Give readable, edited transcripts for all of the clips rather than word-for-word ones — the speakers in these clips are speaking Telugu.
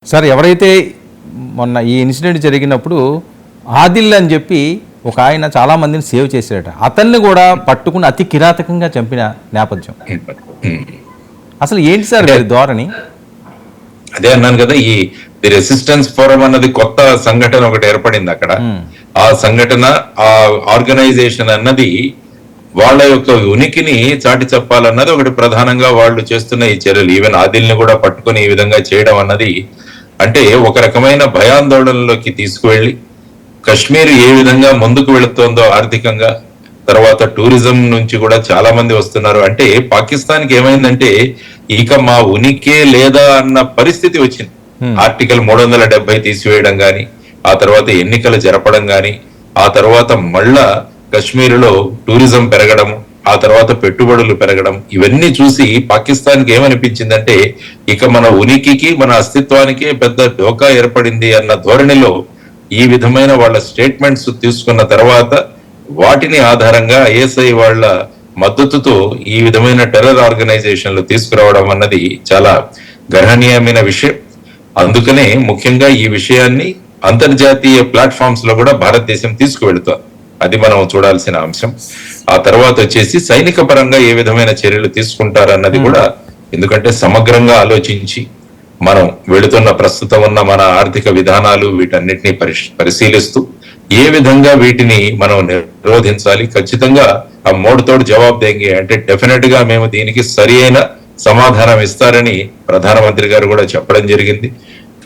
సార్ ఎవరైతే మొన్న ఈ ఇన్సిడెంట్ జరిగినప్పుడు ఆదిల్ అని చెప్పి ఒక ఆయన చాలా మందిని సేవ్ చేశాడట, అతన్ని కూడా పట్టుకుని అతి కిరాతకంగా చంపిన నేపథ్యం. అసలు ఏంటి సార్ వీరి ధోరణి? అదే అన్నాను కదా, ఈ ది రెసిస్టెన్స్ ఫోరం అన్నది కొత్త సంఘటన ఒకటి ఏర్పడింది అక్కడ. ఆ సంఘటన, ఆ ఆర్గనైజేషన్ అన్నది వాళ్ళ యొక్క ఉనికిని చాటి చెప్పాలన్నది ఒకటి ప్రధానంగా వాళ్ళు చేస్తున్న ఈ చర్యలు. ఈవెన్ ఆదిల్ని కూడా పట్టుకుని ఈ విధంగా చేయడం అన్నది అంటే ఒక రకమైన భయాందోళనలోకి తీసుకువెళ్ళి కశ్మీర్ ఏ విధంగా ముందుకు వెళుతోందో ఆర్థికంగా, తర్వాత టూరిజం నుంచి కూడా చాలా మంది వస్తున్నారు. అంటే పాకిస్తాన్ కి ఏమైందంటే ఇక మా ఉనికే లేదా అన్న పరిస్థితి వచ్చింది. ఆర్టికల్ 370 తీసివేయడం గాని, ఆ తర్వాత ఎన్నికలు జరపడం గాని, ఆ తర్వాత మళ్ళా కశ్మీర్లో టూరిజం పెరగడం, ఆ తర్వాత పెట్టుబడులు పెరగడం, ఇవన్నీ చూసి పాకిస్తాన్ కి ఏమనిపించిందంటే ఇక మన ఉనికికి మన అస్తిత్వానికే పెద్ద ఢోకా ఏర్పడింది అన్న ధోరణిలో ఈ విధమైన వాళ్ళ స్టేట్మెంట్స్ తీసుకున్న తర్వాత వాటిని ఆధారంగా ఐఎస్ఐ వాళ్ళ మద్దతుతో ఈ విధమైన టెర్రర్ ఆర్గనైజేషన్లు తీసుకురావడం అన్నది చాలా గర్హనీయమైన విషయం. అందుకనే ముఖ్యంగా ఈ విషయాన్ని అంతర్జాతీయ ప్లాట్ఫామ్స్ లో కూడా భారతదేశం తీసుకువెళుతోంది. అది మనం చూడాల్సిన అంశం. ఆ తర్వాత వచ్చేసి సైనిక పరంగా ఏ విధమైన చర్యలు తీసుకుంటారన్నది కూడా, ఎందుకంటే సమగ్రంగా ఆలోచించి మనం వెళుతున్న ప్రస్తుతం ఉన్న మన ఆర్థిక విధానాలు వీటన్నిటిని పరిశీలిస్తూ ఏ విధంగా వీటిని మనం నిరోధించాలి, ఖచ్చితంగా ఆ మోడుతోడు జవాబు దేంగే అంటే డెఫినెట్ గా మేము దీనికి సరి అయిన సమాధానం ఇస్తారని ప్రధానమంత్రి గారు కూడా చెప్పడం జరిగింది.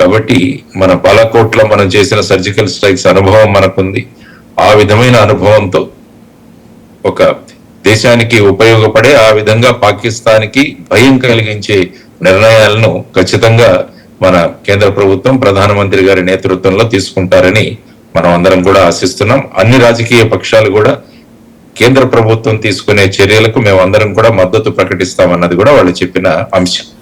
కాబట్టి మన బాలాకోట్ లో మనం చేసిన సర్జికల్ స్ట్రైక్స్ అనుభవం మనకుంది. ఆ విధమైన అనుభవంతో ఒక దేశానికి ఉపయోగపడే, ఆ విధంగా పాకిస్తాన్కి భయం కలిగించే నిర్ణయాలను ఖచ్చితంగా మన కేంద్ర ప్రభుత్వం ప్రధానమంత్రి గారి నేతృత్వంలో తీసుకుంటారని మనం అందరం కూడా ఆశిస్తున్నాం. అన్ని రాజకీయ పక్షాలు కూడా కేంద్ర ప్రభుత్వం తీసుకునే చర్యలకు మేము అందరం కూడా మద్దతు ప్రకటిస్తామన్నది కూడా వాళ్ళు చెప్పిన అంశం.